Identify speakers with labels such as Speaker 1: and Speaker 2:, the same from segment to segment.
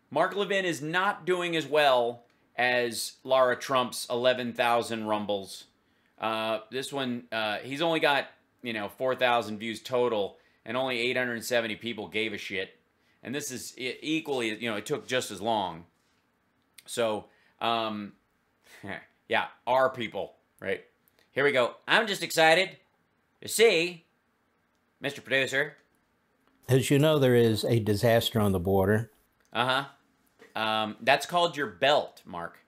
Speaker 1: Mark Levin is not doing as well as Lara Trump's 11,000 rumbles. This one, he's only got, 4,000 views total, and only 870 people gave a shit. And this is equally, it took just as long. So, yeah, our people, right? Here we go. I'm just excited to see, Mr. Producer.
Speaker 2: As you know, there is a disaster on the border.
Speaker 1: That's called your belt, Mark.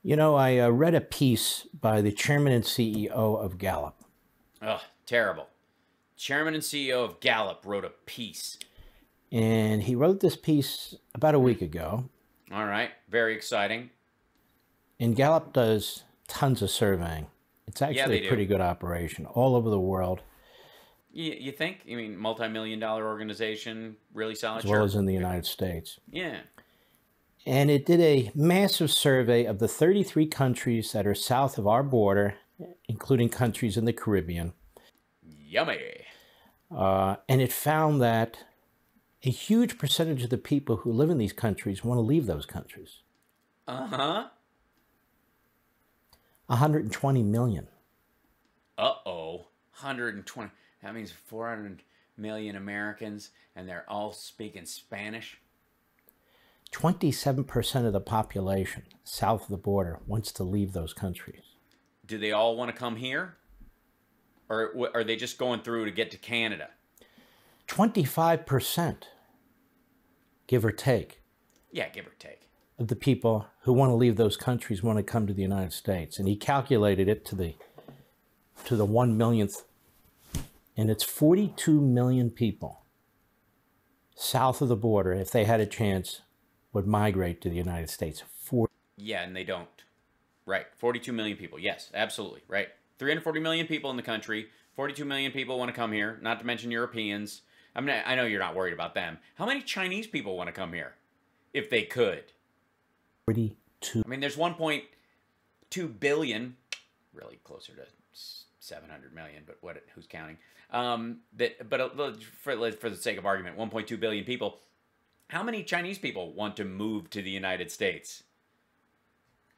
Speaker 2: I read a piece by the chairman and CEO of Gallup.
Speaker 1: Ugh, terrible. Chairman and CEO of Gallup wrote a piece.
Speaker 2: And he wrote this piece about a week ago.
Speaker 1: All right, very exciting.
Speaker 2: And Gallup does tons of surveying. It's actually a pretty good operation all over the world.
Speaker 1: You think? You mean multi-million-dollar organization, really solid?
Speaker 2: As well as in the United States.
Speaker 1: Yeah.
Speaker 2: And it did a massive survey of the 33 countries that are south of our border, including countries in the Caribbean.
Speaker 1: Yummy.
Speaker 2: And it found that a huge percentage of the people who live in these countries want to leave those countries. 120 million.
Speaker 1: Uh-oh. 120. That means 400 million Americans, and they're all speaking Spanish.
Speaker 2: 27% of the population south of the border wants to leave those countries.
Speaker 1: Do they all want to come here? Or are they just going through to get to Canada?
Speaker 2: 25%, give or take.
Speaker 1: Yeah, give or take.
Speaker 2: Of the people who want to leave those countries want to come to the United States. And he calculated it to the 1 millionth. And it's 42 million people south of the border, if they had a chance, would migrate to the United States.
Speaker 1: Yeah, and they don't. Right. 42 million people. Yes, absolutely. Right. 340 million people in the country. 42 million people want to come here, not to mention Europeans. I mean, I know you're not worried about them. How many Chinese people want to come here if they could?
Speaker 2: 42.
Speaker 1: I mean, there's 1.2 billion, really closer to 700 million, but who's counting? For the sake of argument, 1.2 billion people. How many Chinese people want to move to the United States?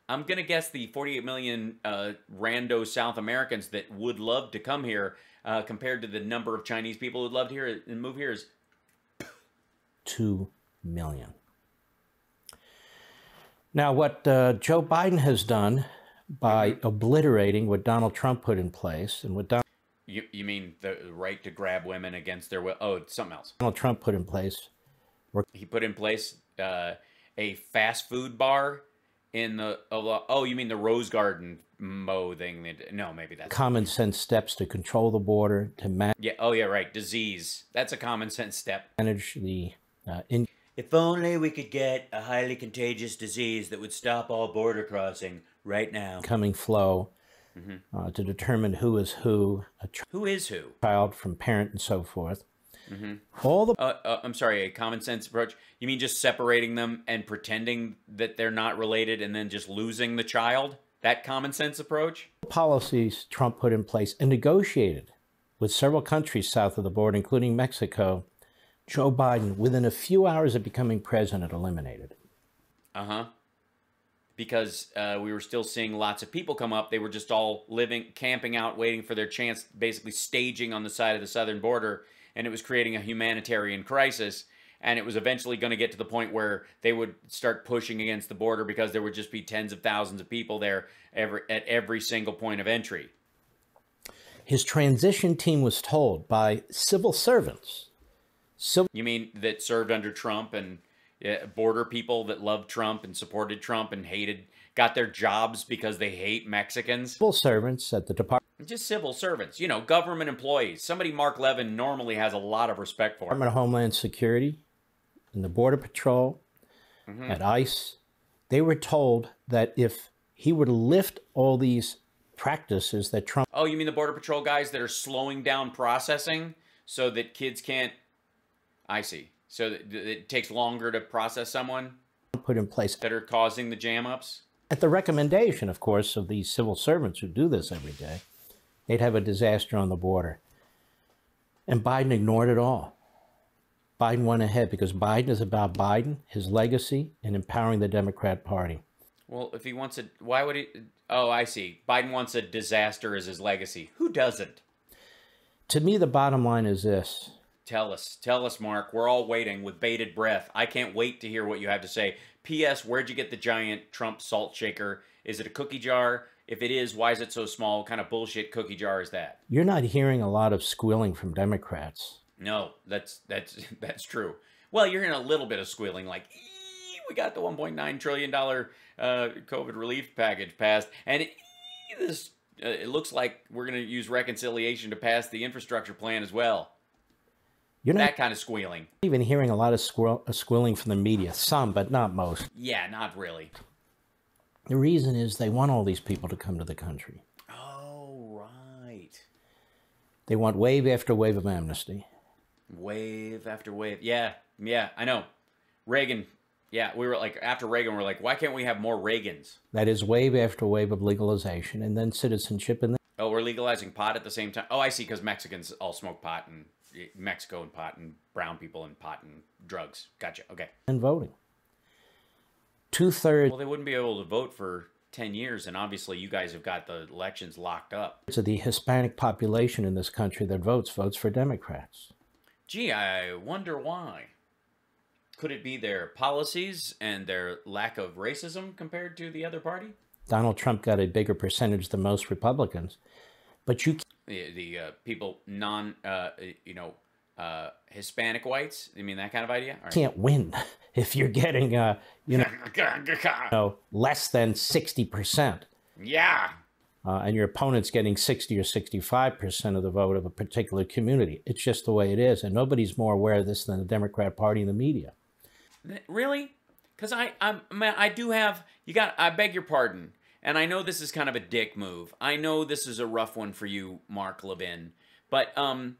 Speaker 1: I'm going to guess the 48 million rando South Americans that would love to come here compared to the number of Chinese people who'd love to hear and move here is
Speaker 2: 2 million. Now, what Joe Biden has done by obliterating what Donald Trump put in place, and what
Speaker 1: You mean the right to grab women against their will? Oh, it's something else.
Speaker 2: Donald Trump put in place.
Speaker 1: He put in place a fast food bar in the, oh, you mean the Rose Garden thing? No, maybe that's
Speaker 2: common sense steps to control the border, to manage.
Speaker 1: Yeah, oh yeah, right. Disease. That's a common sense step.
Speaker 2: Manage the
Speaker 1: If only we could get a highly contagious disease that would stop all border crossing right now.
Speaker 2: Coming flow to determine who is who.
Speaker 1: Who is who?
Speaker 2: Child from parent and so forth. All the
Speaker 1: I'm sorry, a common sense approach. You mean just separating them and pretending that they're not related and then just losing the child? That common sense approach?
Speaker 2: Policies Trump put in place and negotiated with several countries south of the border, including Mexico, Joe Biden, within a few hours of becoming president, eliminated.
Speaker 1: Because we were still seeing lots of people come up. They were just all camping out, waiting for their chance, basically staging on the side of the southern border. And it was creating a humanitarian crisis. And it was eventually going to get to the point where they would start pushing against the border because there would just be tens of thousands of people there at every single point of entry.
Speaker 2: His transition team was told by civil servants.
Speaker 1: You mean that served under Trump and border people that loved Trump and supported Trump and got their jobs because they hate Mexicans?
Speaker 2: Civil servants at the Department.
Speaker 1: Just civil servants, government employees. Somebody Mark Levin normally has a lot of respect for.
Speaker 2: Department of Homeland Security and the Border Patrol, at ICE, they were told that if he would lift all these practices that Trump...
Speaker 1: Oh, you mean the Border Patrol guys that are slowing down processing so that kids can't... I see. So that it takes longer to process someone?
Speaker 2: Put in place.
Speaker 1: That are causing the jam-ups?
Speaker 2: At the recommendation, of course, of these civil servants who do this every day, they'd have a disaster on the border. And Biden ignored it all. Biden went ahead because Biden is about Biden, his legacy, and empowering the Democrat Party.
Speaker 1: Well, if he wants it, why would he? Oh, I see. Biden wants a disaster as his legacy. Who doesn't?
Speaker 2: To me, the bottom line is this.
Speaker 1: Tell us, Mark. We're all waiting with bated breath. I can't wait to hear what you have to say. P.S. Where'd you get the giant Trump salt shaker? Is it a cookie jar? If it is, why is it so small? What kind of bullshit cookie jar is that?
Speaker 2: You're not hearing a lot of squealing from Democrats.
Speaker 1: No, that's true. Well, you're hearing a little bit of squealing, like, we got the $1.9 trillion COVID relief package passed, and it looks like we're going to use reconciliation to pass the infrastructure plan as well.
Speaker 2: You're not
Speaker 1: that kind of squealing.
Speaker 2: Even hearing a lot of squealing from the media. Some, but not most.
Speaker 1: Yeah, not really.
Speaker 2: The reason is they want all these people to come to the country.
Speaker 1: Oh, right.
Speaker 2: They want wave after wave of amnesty.
Speaker 1: Wave after wave. Yeah, I know. Reagan. Yeah, we were like, after Reagan, we're like, why can't we have more Reagans?
Speaker 2: That is wave after wave of legalization and then citizenship. And then
Speaker 1: oh, we're legalizing pot at the same time? Oh, I see, because Mexicans all smoke pot, and Mexico and pot, and brown people and pot and drugs. Gotcha, okay.
Speaker 2: And voting. 2/3.
Speaker 1: Well, they wouldn't be able to vote for 10 years, and obviously you guys have got the elections locked up.
Speaker 2: So the Hispanic population in this country that votes for Democrats.
Speaker 1: Gee, I wonder why. Could it be their policies and their lack of racism compared to the other party?
Speaker 2: Donald Trump got a bigger percentage than most Republicans, but you
Speaker 1: the people Hispanic whites. You mean that kind of idea?
Speaker 2: Can't win if you're getting less than 60%.
Speaker 1: Yeah.
Speaker 2: And your opponent's getting 60 or 65% of the vote of a particular community. It's just the way it is, and nobody's more aware of this than the Democrat Party and the media.
Speaker 1: Really? Because I do have, I beg your pardon, and I know this is kind of a dick move. I know this is a rough one for you, Mark Levin, but I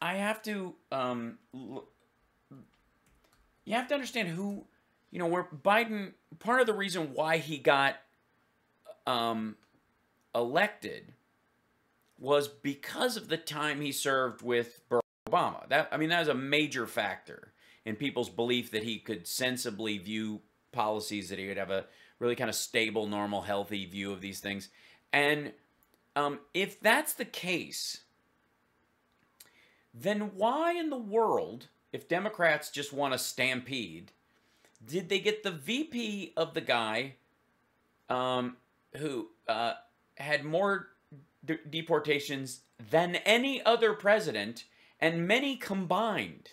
Speaker 1: have to, you have to understand who, where Biden, part of the reason why he got elected was because of the time he served with Barack Obama. That was a major factor in people's belief that he could sensibly view policies, that he would have a really kind of stable, normal, healthy view of these things. And if that's the case, then why in the world, if Democrats just want to stampede, did they get the VP of the guy who had more deportations than any other president, and many combined?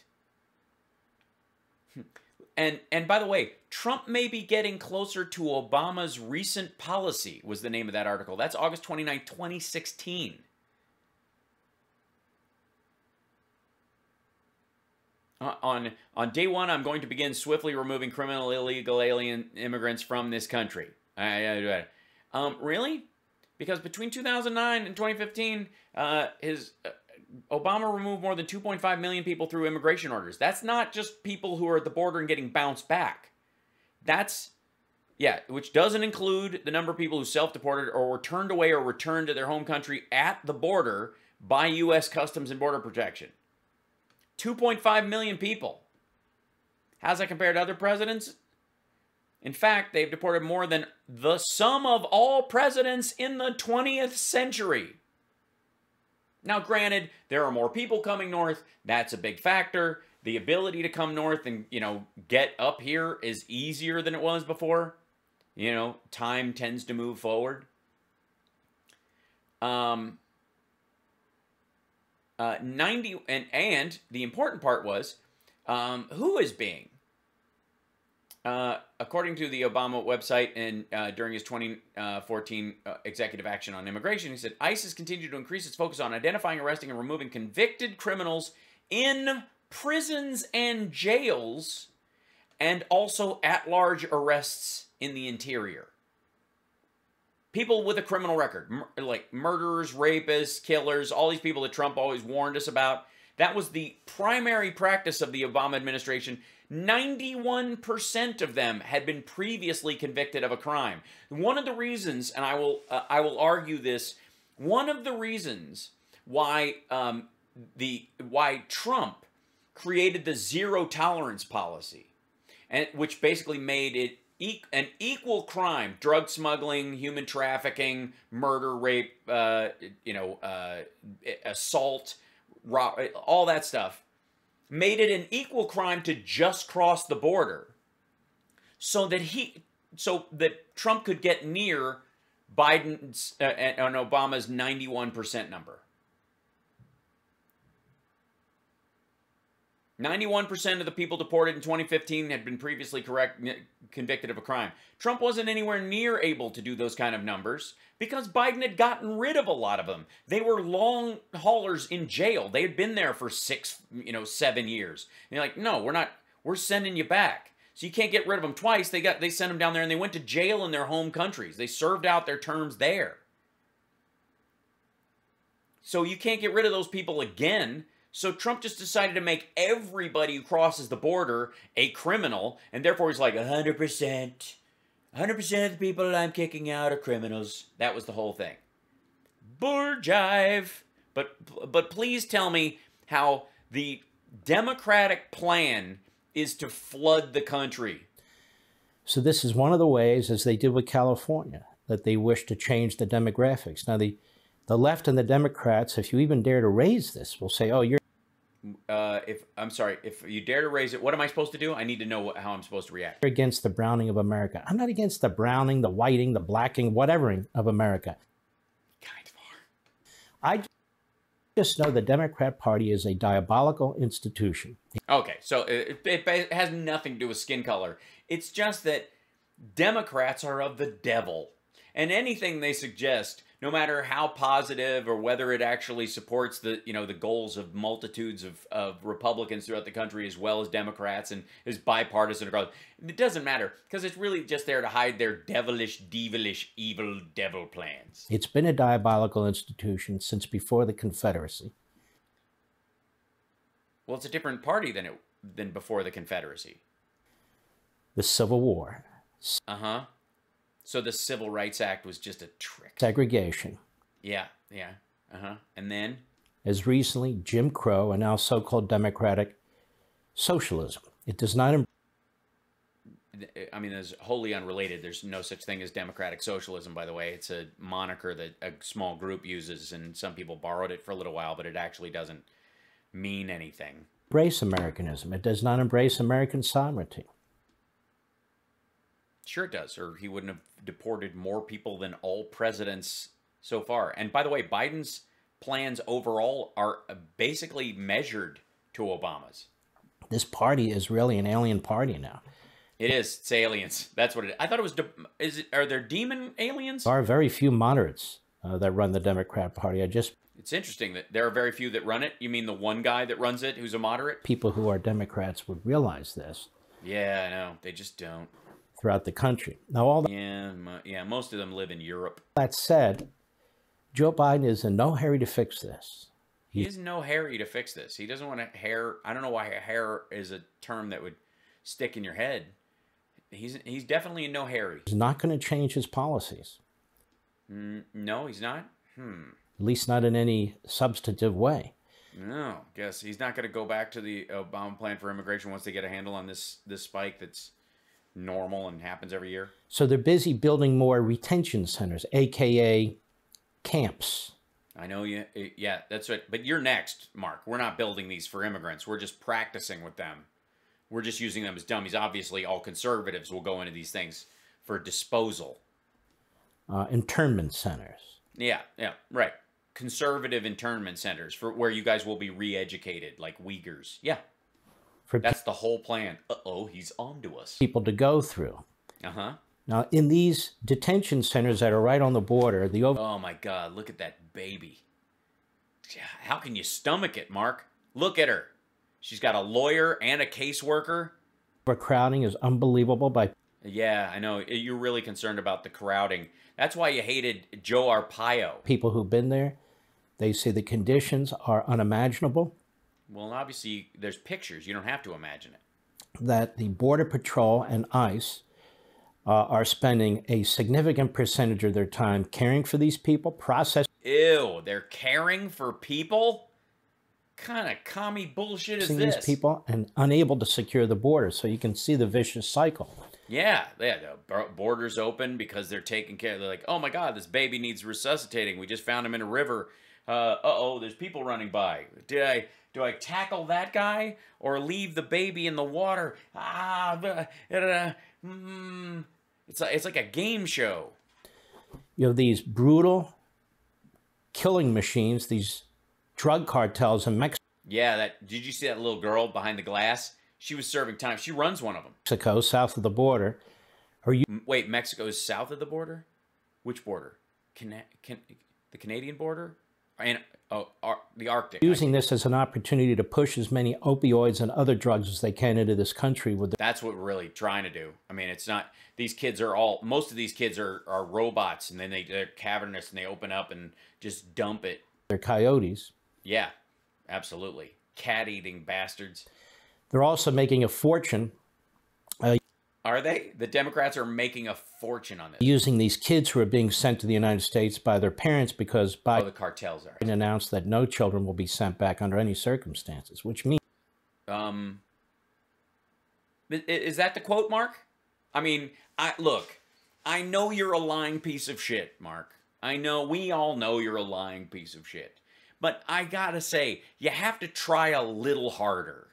Speaker 1: And by the way, Trump may be getting closer to Obama's recent policy, was the name of that article. That's August 29, 2016. On day one, I'm going to begin swiftly removing criminal illegal alien immigrants from this country. Really? Because between 2009 and 2015, Obama removed more than 2.5 million people through immigration orders. That's not just people who are at the border and getting bounced back. That's, which doesn't include the number of people who self-deported or were turned away or returned to their home country at the border by U.S. Customs and Border Protection. 2.5 million people. How's that compared to other presidents? In fact, they've deported more than the sum of all presidents in the 20th century. Now, granted, there are more people coming north. That's a big factor. The ability to come north and, get up here is easier than it was before. Time tends to move forward. 90, and the important part was, who is being? According to the Obama website and during his 2014 executive action on immigration, he said, ICE has continued to increase its focus on identifying, arresting, and removing convicted criminals in prisons and jails, and also at-large arrests in the interior. People with a criminal record, like murderers, rapists, killers, all these people that Trump always warned us about. That was the primary practice of the Obama administration. 91% of them had been previously convicted of a crime. One of the reasons, and I will argue this, one of the reasons why why Trump created the zero tolerance policy, and which basically made it an equal crime: drug smuggling, human trafficking, murder, rape, assault, all that stuff. Made it an equal crime to just cross the border, so that Trump could get near Biden's and Obama's 91% number. 91% of the people deported in 2015 had been previously convicted of a crime. Trump wasn't anywhere near able to do those kind of numbers because Biden had gotten rid of a lot of them. They were long haulers in jail. They had been there for 7 years. And they're like, no, we're sending you back. So you can't get rid of them twice. They sent them down there and they went to jail in their home countries. They served out their terms there. So you can't get rid of those people again. So Trump just decided to make everybody who crosses the border a criminal, and therefore he's like 100%. 100% of the people I'm kicking out are criminals. That was the whole thing. Bull jive. But please tell me how the Democratic plan is to flood the country.
Speaker 2: So this is one of the ways, as they did with California, that they wish to change the demographics. Now, the left and the Democrats, if you even dare to raise this, will say, oh, you're...
Speaker 1: if you dare to raise it, what am I supposed to do? I need to know how I'm supposed to react.
Speaker 2: You're against the browning of America. I'm not against the browning, the whiting, the blacking, whatevering of America.
Speaker 1: Kind of are.
Speaker 2: I just know the Democrat Party is a diabolical institution.
Speaker 1: Okay, so it has nothing to do with skin color. It's just that Democrats are of the devil. And anything they suggest, no matter how positive or whether it actually supports the goals of multitudes of Republicans throughout the country as well as Democrats and is bipartisan, it doesn't matter because it's really just there to hide their devilish, evil devil plans.
Speaker 2: It's been a diabolical institution since before the Confederacy.
Speaker 1: Well, it's a different party than before the Confederacy.
Speaker 2: The Civil War.
Speaker 1: Uh-huh. So the Civil Rights Act was just a trick.
Speaker 2: Segregation.
Speaker 1: Yeah. Uh-huh. And then?
Speaker 2: As recently, Jim Crow and now so-called democratic socialism. It does not...
Speaker 1: I mean, it's wholly unrelated. There's no such thing as democratic socialism, by the way. It's a moniker that a small group uses, and some people borrowed it for a little while, but it actually doesn't mean anything.
Speaker 2: Embrace Americanism. It does not embrace American sovereignty.
Speaker 1: Sure it does, or he wouldn't have deported more people than all presidents so far. And by the way, Biden's plans overall are basically measured to Obama's.
Speaker 2: This party is really an alien party now.
Speaker 1: It is. It's aliens. That's what it is. I thought it was... Are there demon aliens?
Speaker 2: There are very few moderates that run the Democrat Party.
Speaker 1: It's interesting that there are very few that run it. You mean the one guy that runs it who's a moderate?
Speaker 2: People who are Democrats would realize this.
Speaker 1: Yeah, I know. They just don't.
Speaker 2: Throughout the country. Now, all that...
Speaker 1: Yeah, most of them live in Europe.
Speaker 2: That said, Joe Biden is in no hurry to fix this.
Speaker 1: He is in no hurry to fix this. He doesn't want to hair... I don't know why hair is a term that would stick in your head. He's definitely in no hurry.
Speaker 2: He's not going to change his policies.
Speaker 1: No, he's not?
Speaker 2: At least not in any substantive way.
Speaker 1: No, guess he's not going to go back to the Obama plan for immigration once they get a handle on this spike that's normal and happens every year.
Speaker 2: So they're busy building more retention centers, a.k.a. camps.
Speaker 1: I know you. Yeah, that's right. But you're next, Mark. We're not building these for immigrants. We're just practicing with them. We're just using them as dummies. Obviously, all conservatives will go into these things for disposal.
Speaker 2: Internment centers.
Speaker 1: Yeah, right. Conservative internment centers for where you guys will be re-educated, like Uyghurs. Yeah. That's the whole plan. Uh-oh, he's on to us.
Speaker 2: People to go through.
Speaker 1: Uh-huh.
Speaker 2: Now, in these detention centers that are right on the border,
Speaker 1: oh, my God, look at that baby. How can you stomach it, Mark? Look at her. She's got a lawyer and a caseworker.
Speaker 2: Overcrowding is unbelievable.
Speaker 1: Yeah, I know. You're really concerned about the crowding. That's why you hated Joe Arpaio.
Speaker 2: People who've been there, they say the conditions are unimaginable.
Speaker 1: Well, obviously, there's pictures. You don't have to imagine it.
Speaker 2: That the Border Patrol and ICE are spending a significant percentage of their time caring for these people, processing.
Speaker 1: Ew, they're caring for people? kind of commie bullshit is
Speaker 2: these
Speaker 1: this?
Speaker 2: people and unable to secure the border. So you can see the vicious cycle.
Speaker 1: Yeah, the borders open because they're taking care. They're like, oh my God, this baby needs resuscitating. We just found him in a river. Uh-oh, there's people running by. Do I tackle that guy or leave the baby in the water? It's like a game show.
Speaker 2: You know, these brutal killing machines, these drug cartels in
Speaker 1: Yeah, did you see that little girl behind the glass? She was serving time. She runs one of them.
Speaker 2: Mexico, south of the border.
Speaker 1: Wait, Mexico is south of the border? Which border? The Canadian border? And the Arctic.
Speaker 2: Using this as an opportunity to push as many opioids and other drugs as they can into this country.
Speaker 1: That's what we're really trying to do. I mean, it's not, these kids are most of these kids are robots, and then they're cavernous and they open up and just dump it.
Speaker 2: They're coyotes.
Speaker 1: Yeah, absolutely. Cat-eating bastards.
Speaker 2: They're also making a fortune.
Speaker 1: Are they? The Democrats are making a fortune on this.
Speaker 2: Using these kids who are being sent to the United States by their parents because
Speaker 1: the cartels are.
Speaker 2: Announced that no children will be sent back under any circumstances, which means...
Speaker 1: Is that the quote, Mark? I mean, look, I know you're a lying piece of shit, Mark. I know, we all know you're a lying piece of shit. But I gotta say, you have to try a little harder.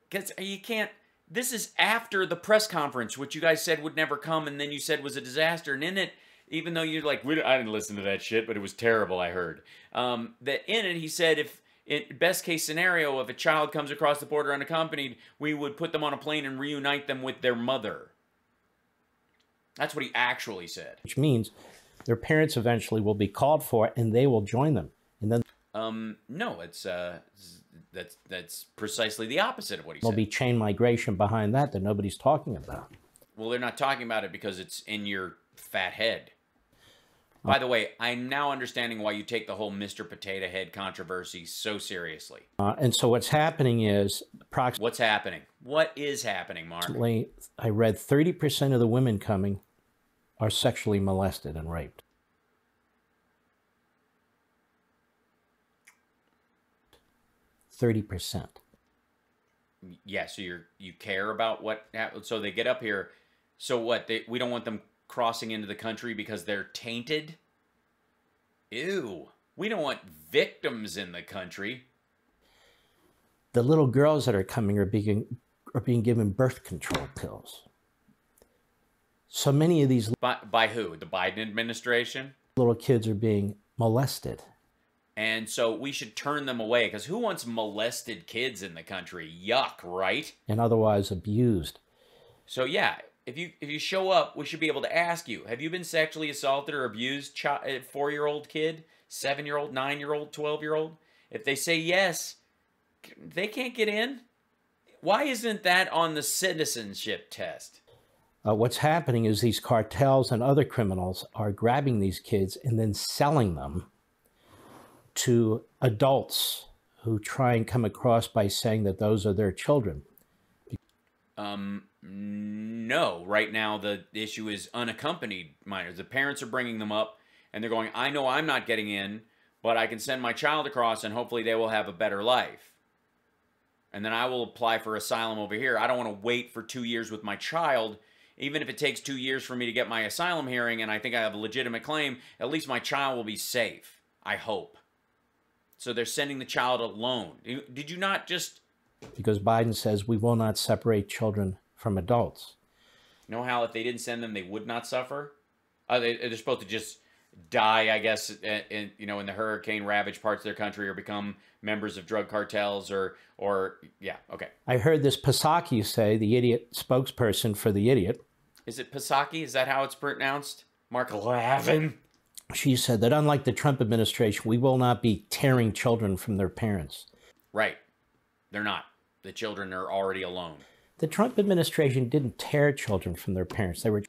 Speaker 1: Because you can't... This is after the press conference, which you guys said would never come, and then you said was a disaster. And in it, even though you're like, I didn't listen to that shit, but it was terrible, I heard. That in it, he said, if in best case scenario, if a child comes across the border unaccompanied, we would put them on a plane and reunite them with their mother. That's what he actually said.
Speaker 2: Which means their parents eventually will be called for, and they will join them. And then...
Speaker 1: no, that's precisely the opposite of what he said.
Speaker 2: There'll be chain migration behind that nobody's talking about.
Speaker 1: Well, they're not talking about it because it's in your fat head. By the way, I'm now understanding why you take the whole Mr. Potato Head controversy so seriously.
Speaker 2: And so what's happening is...
Speaker 1: What's happening? What is happening, Mark?
Speaker 2: I read 30% of the women coming are sexually molested and raped. %.
Speaker 1: Yeah, so you care about what happens. So they get up here. So what? We don't want them crossing into the country because they're tainted? Ew. We don't want victims in the country.
Speaker 2: The little girls that are coming are being given birth control pills. So many of these...
Speaker 1: By who? The Biden administration?
Speaker 2: Little kids are being molested.
Speaker 1: And so we should turn them away, because who wants molested kids in the country? Yuck, right?
Speaker 2: And otherwise abused.
Speaker 1: So yeah, if you show up, we should be able to ask you, have you been sexually assaulted or abused, 4-year-old kid, 7-year-old, 9-year-old, 12-year-old? If they say yes, they can't get in. Why isn't that on the citizenship test?
Speaker 2: What's happening is these cartels and other criminals are grabbing these kids and then selling them to adults who try and come across by saying that those are their children.
Speaker 1: No. Right now, the issue is unaccompanied minors. The parents are bringing them up, and they're going, I know I'm not getting in, but I can send my child across, and hopefully they will have a better life. And then I will apply for asylum over here. I don't want to wait for 2 years with my child. Even if it takes 2 years for me to get my asylum hearing, and I think I have a legitimate claim, at least my child will be safe. I hope. So they're sending the child alone. Did you not just...
Speaker 2: Because Biden says we will not separate children from adults.
Speaker 1: You know how if they didn't send them, they would not suffer? They're supposed to just die, I guess, in the hurricane-ravaged parts of their country, or become members of drug cartels, or yeah, okay.
Speaker 2: I heard this Psaki say, the idiot spokesperson for the idiot.
Speaker 1: Is it Psaki? Is that how it's pronounced? Mark Levin?
Speaker 2: She said that unlike the Trump administration, we will not be tearing children from their parents.
Speaker 1: Right. They're not. The children are already alone.
Speaker 2: The Trump administration didn't tear children from their parents. They were...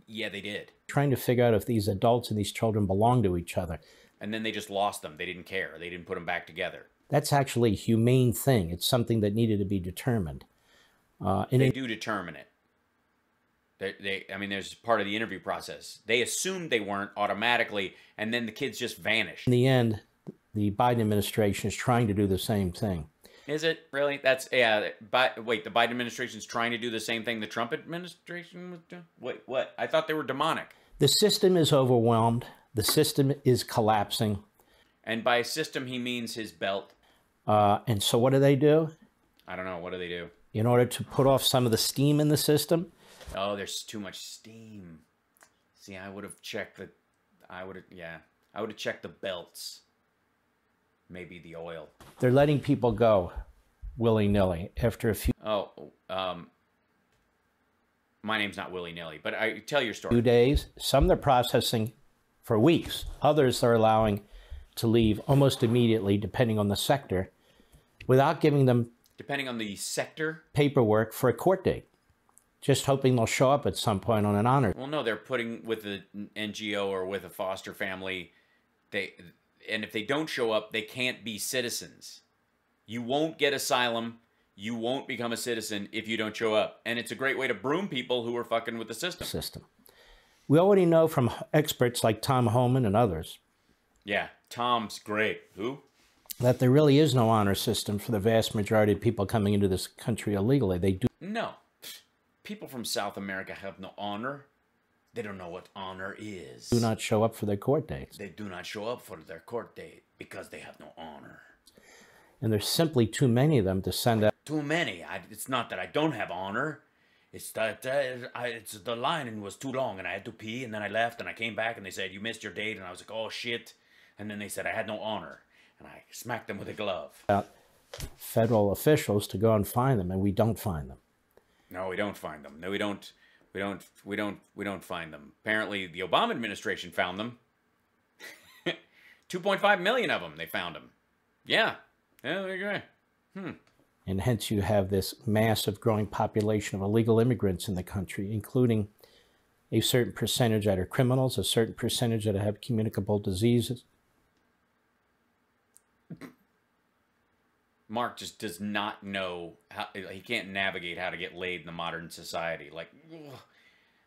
Speaker 1: Yeah, they did.
Speaker 2: Trying to figure out if these adults and these children belong to each other.
Speaker 1: And then they just lost them. They didn't care. They didn't put them back together.
Speaker 2: That's actually a humane thing. It's something that needed to be determined.
Speaker 1: They do determine it. I mean, there's part of the interview process. They assumed they weren't automatically, and then the kids just vanished.
Speaker 2: In the end, The Biden administration is trying to do the same thing.
Speaker 1: Is it really? That's, yeah. Wait, the Biden administration is trying to do the same thing the Trump administration was doing? Wait, what? I thought they were demonic.
Speaker 2: The system is overwhelmed. The system is collapsing.
Speaker 1: And by system, he means his belt.
Speaker 2: And so what do?
Speaker 1: I don't know. What do they do?
Speaker 2: In order to put off some of the steam in the system.
Speaker 1: Oh, there's too much steam. See, I would have checked the, I would have checked the belts. Maybe the oil.
Speaker 2: They're letting people go willy-nilly after a few.
Speaker 1: Oh, my name's not willy-nilly, but I tell your story.
Speaker 2: Few days. Some they're processing for weeks. Others they're allowing to leave almost immediately, depending on the sector, without giving them,
Speaker 1: depending on the sector,
Speaker 2: paperwork for a court date. Just hoping they'll show up at some point on an honor.
Speaker 1: Well, no, they're putting with an NGO or with a foster family. And if they don't show up, they can't be citizens. You won't get asylum. You won't become a citizen if you don't show up. And it's a great way to broom people who are fucking with the system.
Speaker 2: We already know from experts like Tom Homan and others.
Speaker 1: Yeah, Tom's great. Who?
Speaker 2: That there really is no honor system for the vast majority of people coming into this country illegally. They do.
Speaker 1: No. People from South America have no honor. They don't know what honor is.
Speaker 2: Do not show up for their court dates.
Speaker 1: They do not show up for their court date because they have no honor.
Speaker 2: And there's simply too many of them to send out.
Speaker 1: Too many. It's not that I don't have honor. It's that the line was too long and I had to pee and then I left and I came back and they said, you missed your date. And I was like, oh, shit. And then they said I had no honor. And I smacked them with a glove.
Speaker 2: Federal officials to go and find them, and we don't find them.
Speaker 1: No, we don't find them. No, we don't find them. Apparently, the Obama administration found them. 2.5 million of them, they found them. Yeah. Yeah, there you go.
Speaker 2: And hence you have this massive growing population of illegal immigrants in the country, including a certain percentage that are criminals, a certain percentage that have communicable diseases.
Speaker 1: Mark just does not know how, he can't navigate how to get laid in the modern society. Like, ugh,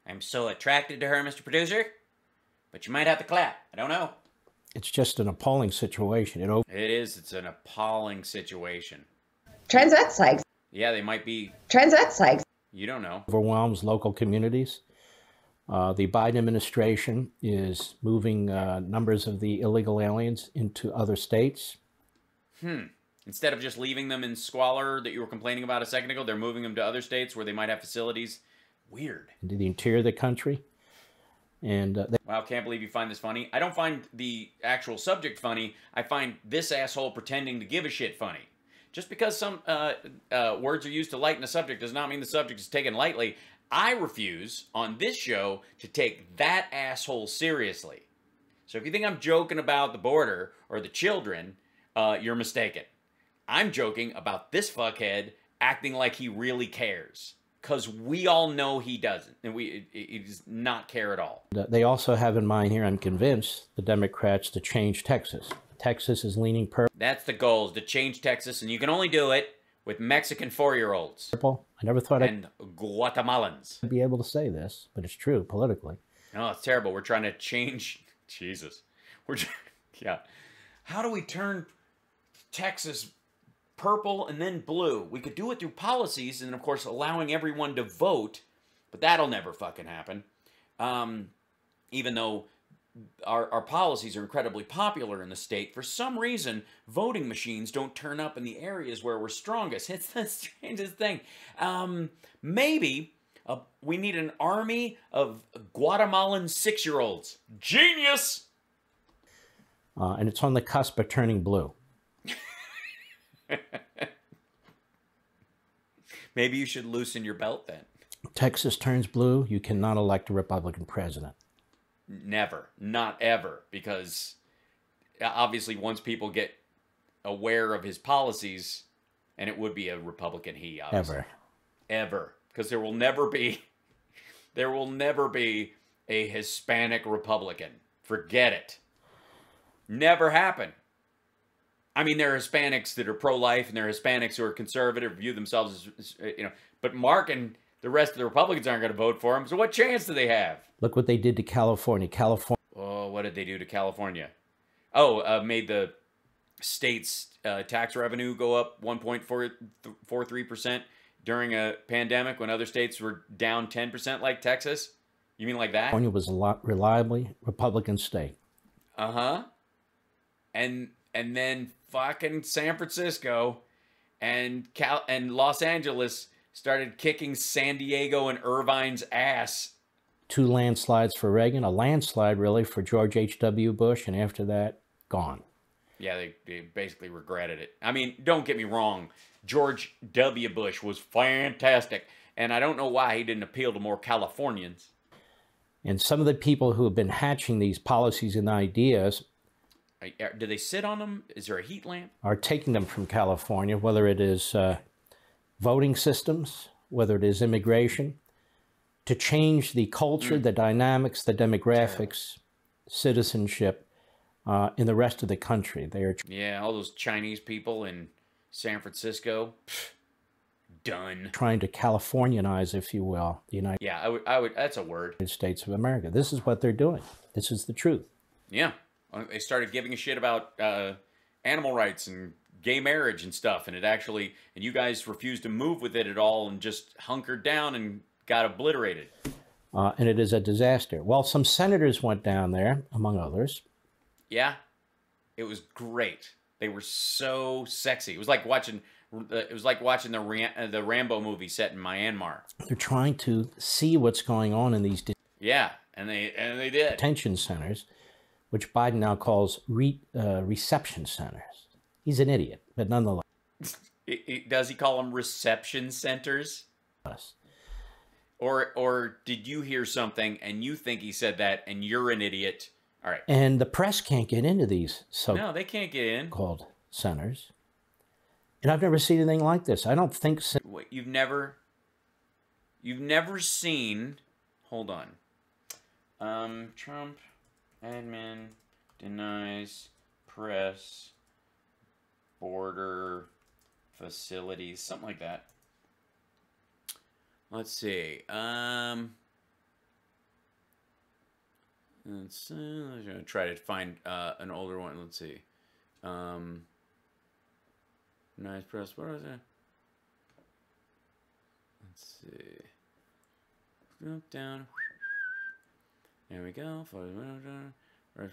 Speaker 1: I'm so attracted to her, Mr. Producer, but you might have to clap. I don't know.
Speaker 2: It's just an appalling situation.
Speaker 1: It is. It's an appalling situation.
Speaker 3: Transvestites.
Speaker 1: Yeah, they might be.
Speaker 3: Transvestites.
Speaker 1: You don't know.
Speaker 2: Overwhelms local communities. The Biden administration is moving numbers of the illegal aliens into other states.
Speaker 1: Instead of just leaving them in squalor that you were complaining about a second ago, they're moving them to other states where they might have facilities. Weird.
Speaker 2: Into the interior of the country. And
Speaker 1: wow, can't believe you find this funny. I don't find the actual subject funny. I find this asshole pretending to give a shit funny. Just because some words are used to lighten a subject does not mean the subject is taken lightly. I refuse on this show to take that asshole seriously. So if you think I'm joking about the border or the children, you're mistaken. I'm joking about this fuckhead acting like he really cares. Because we all know he doesn't. And he does not care at all.
Speaker 2: They also have in mind here, I'm convinced, the Democrats to change Texas. Texas is leaning purple.
Speaker 1: That's the goal, is to change Texas. And you can only do it with Mexican 4-year-olds.
Speaker 2: I never thought
Speaker 1: and Guatemalans.
Speaker 2: I'd be able to say this, but it's true politically.
Speaker 1: No, it's terrible. We're trying to change... Jesus. Yeah. How do we turn Texas purple and then blue? We could do it through policies and, of course, allowing everyone to vote, but that'll never fucking happen. Even though our policies are incredibly popular in the state, for some reason, voting machines don't turn up in the areas where we're strongest. It's the strangest thing. Maybe we need an army of Guatemalan 6-year-olds. Genius!
Speaker 2: And it's on the cusp of turning blue.
Speaker 1: Maybe you should loosen your belt then.
Speaker 2: Texas turns blue, you cannot elect a Republican president.
Speaker 1: Never. Not ever. Because obviously once people get aware of his policies, and it would be a Republican he, obviously. Ever. Because there will never be a Hispanic Republican. Forget it. Never happen. I mean, there are Hispanics that are pro-life, and there are Hispanics who are conservative, view themselves as, you know. But Mark and the rest of the Republicans aren't going to vote for him, so what chance do they have?
Speaker 2: Look what they did to California.
Speaker 1: Oh, what did they do to California? Oh, made the states' tax revenue go up 1.43% during a pandemic when other states were down 10% like Texas? You mean like that?
Speaker 2: California was a lot reliably Republican state.
Speaker 1: Uh-huh. And then fucking San Francisco and Los Angeles started kicking San Diego and Irvine's ass.
Speaker 2: 2 landslides for Reagan, a landslide really for George H.W. Bush, and after that, gone.
Speaker 1: Yeah, they basically regretted it. I mean, don't get me wrong. George W. Bush was fantastic. And I don't know why he didn't appeal to more Californians.
Speaker 2: And some of the people who have been hatching these policies and ideas
Speaker 1: Do they sit on them? Is there a heat lamp?
Speaker 2: are taking them from California, whether it is voting systems, whether it is immigration, to change the culture, the dynamics, the demographics, citizenship in the rest of the country. They are
Speaker 1: Yeah, all those Chinese people in San Francisco, done.
Speaker 2: trying to Californianize, if you will, the United
Speaker 1: Yeah, I would. That's a word.
Speaker 2: States of America. This is what they're doing. This is the truth.
Speaker 1: Yeah, they started giving a shit about animal rights and gay marriage and stuff, and you guys refused to move with it at all and just hunkered down and got obliterated.
Speaker 2: And it is a disaster. Well, some senators went down there, among others.
Speaker 1: Yeah, it was great. They were so sexy. It was like watching. It was like watching the Rambo movie set in Myanmar.
Speaker 2: They're trying to see what's going on in these
Speaker 1: Yeah, and they did.
Speaker 2: detention centers, which Biden now calls reception centers. He's an idiot, but nonetheless.
Speaker 1: Does he call them reception centers? Or did you hear something and you think he said that and you're an idiot? All right.
Speaker 2: And the press can't get into these
Speaker 1: No, they can't get in.
Speaker 2: so-called centers. And I've never seen anything like this. I don't think so.
Speaker 1: Wait, you've never seen. Hold on. Trump admin denies press border facilities, something like that. Let's see. Let's gonna try to find an older one. Let's see. Nice press. What was it? Let's see. Up, down. There we go. Vice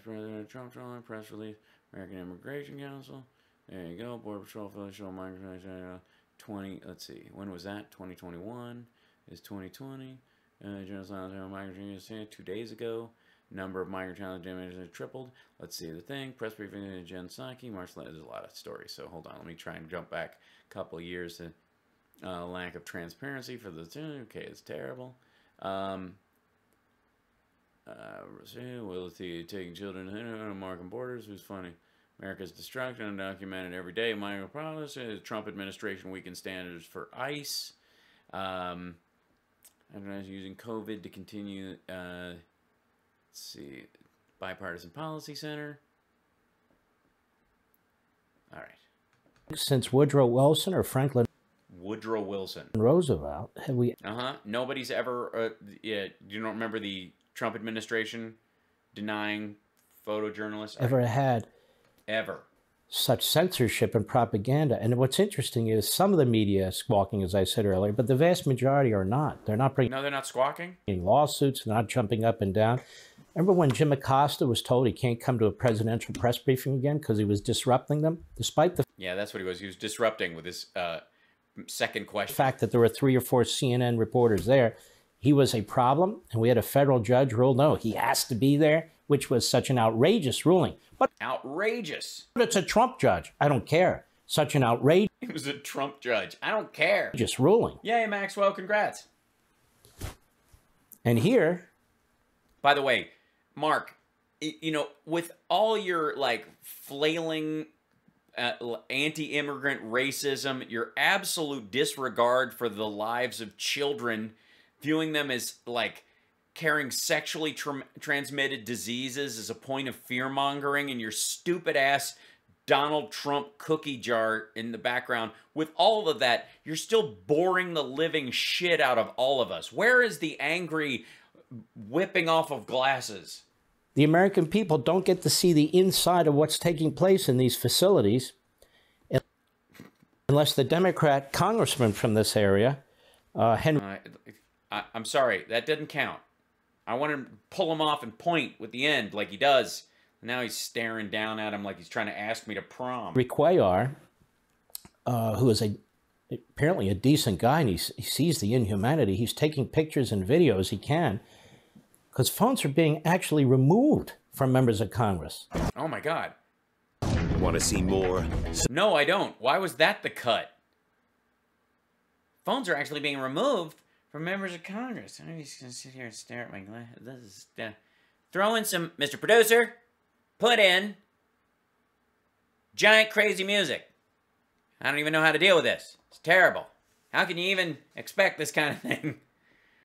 Speaker 1: President Trump press release. American Immigration Council. There you go. Border Patrol official migration 20. Let's see. When was that? 2021 is 2020. General Silence Migration 2 days ago. Number of migrant challenge damages have tripled. Let's see the thing. Press briefing to Jen Psaki. March 11th. There's a lot of stories. So hold on. Let me try and jump back a couple of years to lack of transparency for the. Okay, it's terrible. Will it taking children to American borders? Who's funny? America's destruction undocumented every day. Migrant policy. Trump administration weakened standards for ICE. Using COVID to continue. Let's see. Bipartisan Policy Center. All right.
Speaker 2: Since Woodrow Wilson or Franklin
Speaker 1: Woodrow Wilson.
Speaker 2: Roosevelt, have we
Speaker 1: Nobody's ever. You don't remember the Trump administration denying photojournalists
Speaker 2: ever had
Speaker 1: ever
Speaker 2: such censorship and propaganda? And what's interesting is some of the media is squawking, as I said earlier, but the vast majority are not. They're not bringing
Speaker 1: No, they're not squawking.
Speaker 2: lawsuits, they're not jumping up and down. Remember when Jim Acosta was told he can't come to a presidential press briefing again because he was disrupting them, despite the
Speaker 1: Yeah, that's what he was. He was disrupting with his second question.
Speaker 2: fact that there were 3 or 4 CNN reporters there. He was a problem, and we had a federal judge rule, no, he has to be there, which was such an outrageous ruling. But
Speaker 1: Outrageous.
Speaker 2: it's a Trump judge. I don't care. Such an outrageous
Speaker 1: He was a Trump judge. I don't care.
Speaker 2: ruling.
Speaker 1: Yay, Maxwell, congrats.
Speaker 2: And here,
Speaker 1: By the way, Mark, with all your flailing anti-immigrant racism, your absolute disregard for the lives of children, viewing them as carrying sexually transmitted diseases as a point of fear-mongering, and your stupid-ass Donald Trump cookie jar in the background, with all of that, you're still boring the living shit out of all of us. Where is the angry whipping off of glasses?
Speaker 2: The American people don't get to see the inside of what's taking place in these facilities unless the Democrat congressman from this area, Henry...
Speaker 1: I'm sorry, that didn't count. I wanted to pull him off and point with the end like he does. Now he's staring down at him like he's trying to ask me to prom.
Speaker 2: Cuellar, who is apparently a decent guy, and he sees the inhumanity. He's taking pictures and videos he can, because phones are being actually removed from members of Congress.
Speaker 1: Oh my God.
Speaker 4: Want to see more?
Speaker 1: No, I don't. Why was that the cut? Phones are actually being removed from members of Congress. I'm just going to sit here and stare at my glass. This is... throw in some... Mr. Producer, put in giant crazy music. I don't even know how to deal with this. It's terrible. How can you even expect this kind of thing?